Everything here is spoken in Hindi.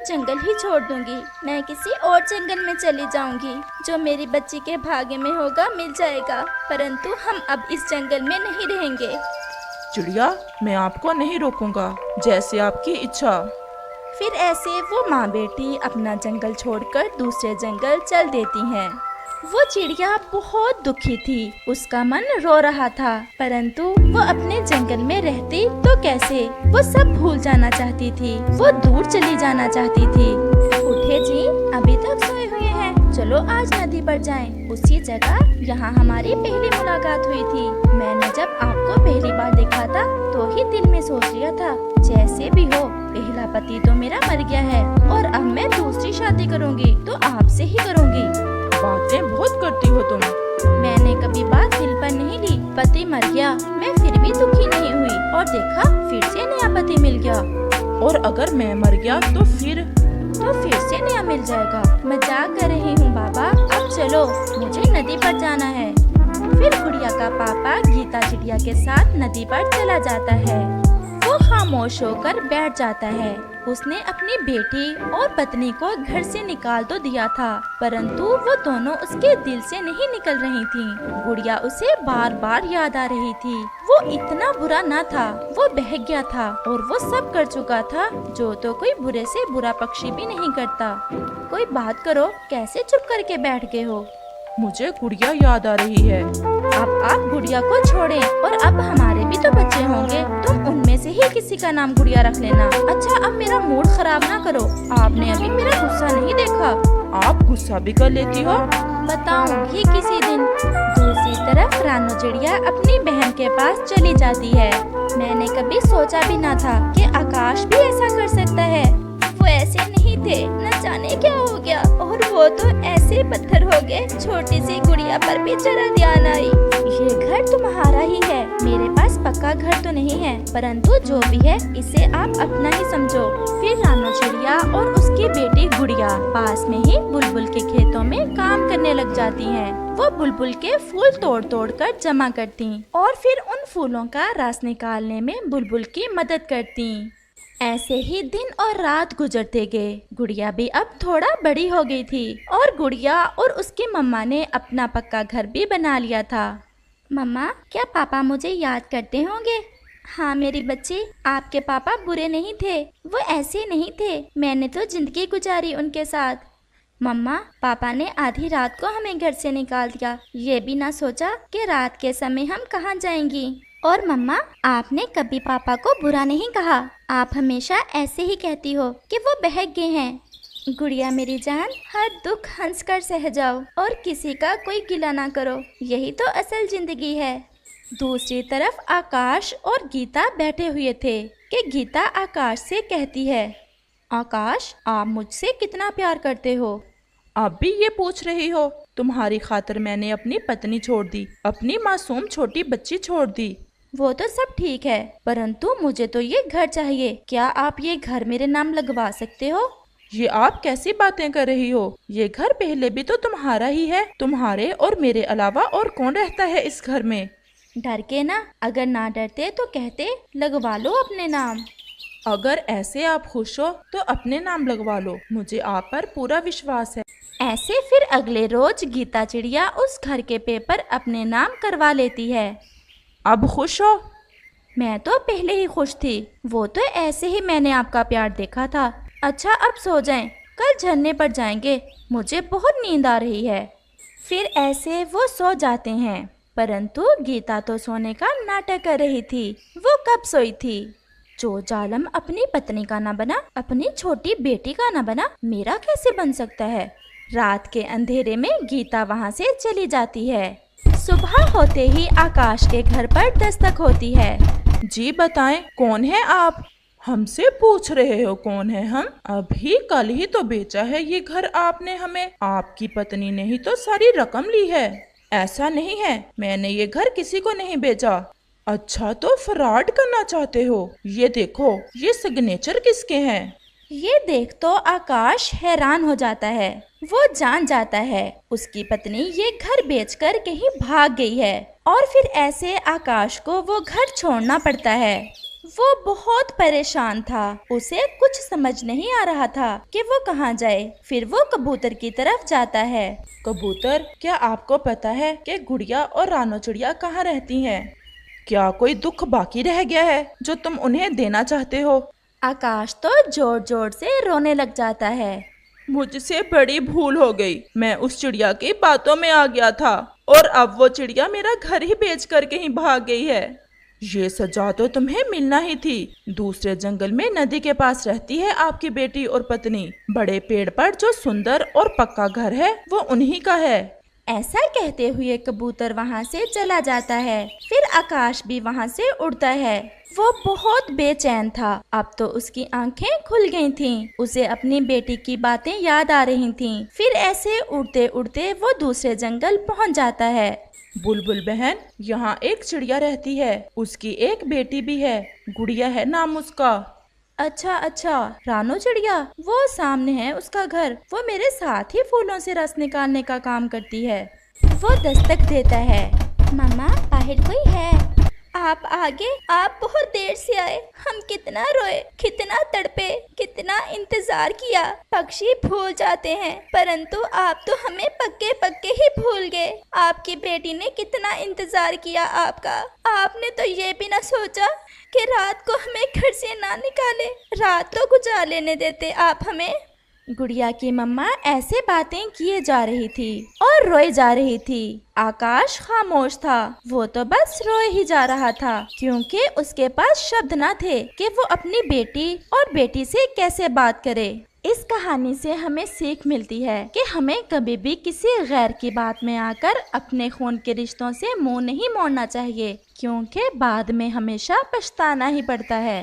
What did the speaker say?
जंगल ही छोड़ दूंगी। मैं किसी और जंगल में चली जाऊंगी। जो मेरी बच्ची के भाग्य में होगा मिल जाएगा, परंतु हम अब इस जंगल में नहीं रहेंगे। चिड़िया, मैं आपको नहीं रोकूंगा, जैसे आपकी इच्छा। फिर ऐसे वो माँ बेटी अपना जंगल छोड़कर दूसरे जंगल चल देती हैं। वो चिड़िया बहुत दुखी थी, उसका मन रो रहा था, परंतु वो अपने जंगल में रहती तो कैसे। वो सब भूल जाना चाहती थी, वो दूर चली जाना चाहती थी। उठे जी, अभी तक सोए हुए हैं, चलो आज नदी पर जाएं। उसी जगह यहाँ हमारी पहली मुलाकात हुई थी। मैंने जब आपको पहली बार देखा था तो ही दिल में सोच लिया था, जैसे भी हो पहला पति तो मेरा मर गया है और अब मैं दूसरी शादी करूँगी तो आपसे ही करूँगी। बातें बहुत करती हो तुम। मैंने कभी बात दिल पर नहीं ली। पति मर गया, मैं फिर भी दुखी नहीं हुई और देखा फिर से नया पति मिल गया। और अगर मैं मर गया तो फिर से नया मिल जाएगा। मजाक कर रही हूँ बाबा, अब चलो, मुझे नदी पर जाना है। फिर गुड़िया का पापा गीता चिड़िया के साथ नदी पर चला जाता है। वो खामोश होकर बैठ जाता है। उसने अपनी बेटी और पत्नी को घर से निकाल तो दिया था, परंतु वो दोनों उसके दिल से नहीं निकल रही थीं। गुड़िया उसे बार बार याद आ रही थी। वो इतना बुरा न था, वो बहक गया था और वो सब कर चुका था जो तो कोई बुरे से बुरा पक्षी भी नहीं करता। कोई बात करो, कैसे चुप करके बैठ गए हो? मुझे गुड़िया याद आ रही है। अब आप गुड़िया को छोड़ें और अब हमारे भी तो बच्चे होंगे, तुम उनमें से ही किसी का नाम गुड़िया रख लेना। अच्छा, अब मेरा मूड खराब ना करो, आपने अभी मेरा गुस्सा नहीं देखा। आप गुस्सा भी कर लेती हो? बताऊंगी किसी दिन। दूसरी तरफ रानू चिड़िया अपनी बहन के पास चली जाती है। मैंने कभी सोचा भी ना था कि आकाश भी ऐसा कर सकता है। वो ऐसे नहीं थे, न जाने क्या हो गया, और वो तो ऐसे पत्थर हो गए, छोटी सी गुड़िया पर भी जरा ध्यान आई। ये घर तुम्हारा ही है, मेरे पास पक्का घर तो नहीं है, परंतु जो भी है इसे आप अपना ही समझो। फिर रानू चिड़िया और उसकी बेटी गुड़िया पास में ही बुलबुल के खेतों में काम करने लग जाती हैं। वो बुलबुल के फूल तोड़ तोड़ कर जमा करती और फिर उन फूलों का रस निकालने में बुलबुल की मदद करती। ऐसे ही दिन और रात गुजरते गए। गुड़िया भी अब थोड़ा बड़ी हो गई थी और गुड़िया और उसकी मम्मा ने अपना पक्का घर भी बना लिया था। मम्मा, क्या पापा मुझे याद करते होंगे? हाँ मेरी बच्ची, आपके पापा बुरे नहीं थे, वो ऐसे नहीं थे, मैंने तो जिंदगी गुजारी उनके साथ। मम्मा, पापा ने आधी रात को हमें घर से निकाल दिया, ये भी ना सोचा कि रात के समय हम कहाँ जाएंगी। और मम्मा, आपने कभी पापा को बुरा नहीं कहा, आप हमेशा ऐसे ही कहती हो कि वो बहक गए हैं। गुड़िया मेरी जान, हर दुख हंस कर सह जाओ और किसी का कोई गिला ना करो, यही तो असल जिंदगी है। दूसरी तरफ आकाश और गीता बैठे हुए थे कि गीता आकाश से कहती है, आकाश, आप मुझसे कितना प्यार करते हो? आप भी ये पूछ रही हो? तुम्हारी खातिर मैंने अपनी पत्नी छोड़ दी, अपनी मासूम छोटी बच्ची छोड़ दी। वो तो सब ठीक है, परंतु मुझे तो ये घर चाहिए। क्या आप ये घर मेरे नाम लगवा सकते हो? ये आप कैसी बातें कर रही हो? ये घर पहले भी तो तुम्हारा ही है, तुम्हारे और मेरे अलावा और कौन रहता है इस घर में? डर के ना? अगर ना डरते तो कहते लगवा लो अपने नाम। अगर ऐसे आप खुश हो तो अपने नाम लगवा लो, मुझे आप पर पूरा विश्वास है। ऐसे फिर अगले रोज गीता चिड़िया उस घर के पेपर अपने नाम करवा लेती है। अब खुश हो? मैं तो पहले ही खुश थी, वो तो ऐसे ही मैंने आपका प्यार देखा था। अच्छा, अब सो जाएं, कल झरने पर जाएंगे, मुझे बहुत नींद आ रही है। फिर ऐसे वो सो जाते हैं, परंतु गीता तो सोने का नाटक कर रही थी। वो कब सोई थी? जो जालम अपनी पत्नी का ना बना, अपनी छोटी बेटी का ना बना, मेरा कैसे बन सकता है? रात के अंधेरे में गीता वहाँ से चली जाती है। सुबह होते ही आकाश के घर पर दस्तक होती है। जी बताएं, कौन है आप? हमसे पूछ रहे हो कौन है हम? अभी कल ही तो बेचा है ये घर आपने हमें, आपकी पत्नी ने ही तो सारी रकम ली है। ऐसा नहीं है, मैंने ये घर किसी को नहीं बेचा। अच्छा, तो फ्रॉड करना चाहते हो? ये देखो, ये सिग्नेचर किसके हैं? ये देख तो आकाश हैरान हो जाता है। वो जान जाता है उसकी पत्नी ये घर बेचकर कहीं भाग गई है और फिर ऐसे आकाश को वो घर छोड़ना पड़ता है। वो बहुत परेशान था। उसे कुछ समझ नहीं आ रहा था कि वो कहाँ जाए। फिर वो कबूतर की तरफ जाता है। कबूतर, क्या आपको पता है कि गुड़िया और रानो चिड़िया कहाँ रहती हैं? क्या कोई दुख बाकी रह गया है जो तुम उन्हें देना चाहते हो? आकाश तो जोर जोर से रोने लग जाता है। मुझसे बड़ी भूल हो गई। मैं उस चिड़िया की बातों में आ गया था और अब वो चिड़िया मेरा घर ही बेच कर कहीं भाग गई है। ये सजा तो तुम्हें मिलना ही थी। दूसरे जंगल में नदी के पास रहती है आपकी बेटी और पत्नी। बड़े पेड़ पर जो सुंदर और पक्का घर है वो उन्हीं का है। ऐसा कहते हुए कबूतर वहाँ से चला जाता है। फिर आकाश भी वहाँ से उड़ता है। वो बहुत बेचैन था। अब तो उसकी आंखें खुल गई थीं। उसे अपनी बेटी की बातें याद आ रही थीं। फिर ऐसे उड़ते उड़ते वो दूसरे जंगल पहुँच जाता है। बुलबुल बहन, यहाँ एक चिड़िया रहती है। उसकी एक बेटी भी है, गुड़िया है नाम उसका। अच्छा अच्छा, रानो चिड़िया, वो सामने है उसका घर। वो मेरे साथ ही फूलों से रस निकालने का काम करती है। वो दस्तक देता है। मम्मा, बाहर कोई है? आप आगे। आप बहुत देर से आए। हम कितना रोए, कितना तड़पे, कितना इंतजार किया। पक्षी भूल जाते हैं, परंतु आप तो हमें पक्के पक्के ही भूल गए। आपकी बेटी ने कितना इंतजार किया आपका। आपने तो ये भी ना सोचा कि रात को हमें घर से ना निकाले। रात तो गुजार लेने देते आप हमें। गुड़िया की मम्मा ऐसे बातें किए जा रही थी और रोए जा रही थी। आकाश खामोश था। वो तो बस रोए ही जा रहा था, क्योंकि उसके पास शब्द न थे कि वो अपनी बेटी और बेटी से कैसे बात करे। इस कहानी से हमें सीख मिलती है कि हमें कभी भी किसी गैर की बात में आकर अपने खून के रिश्तों से मुंह नहीं मोड़ना चाहिए, क्योंकि बाद में हमेशा पछताना ही पड़ता है।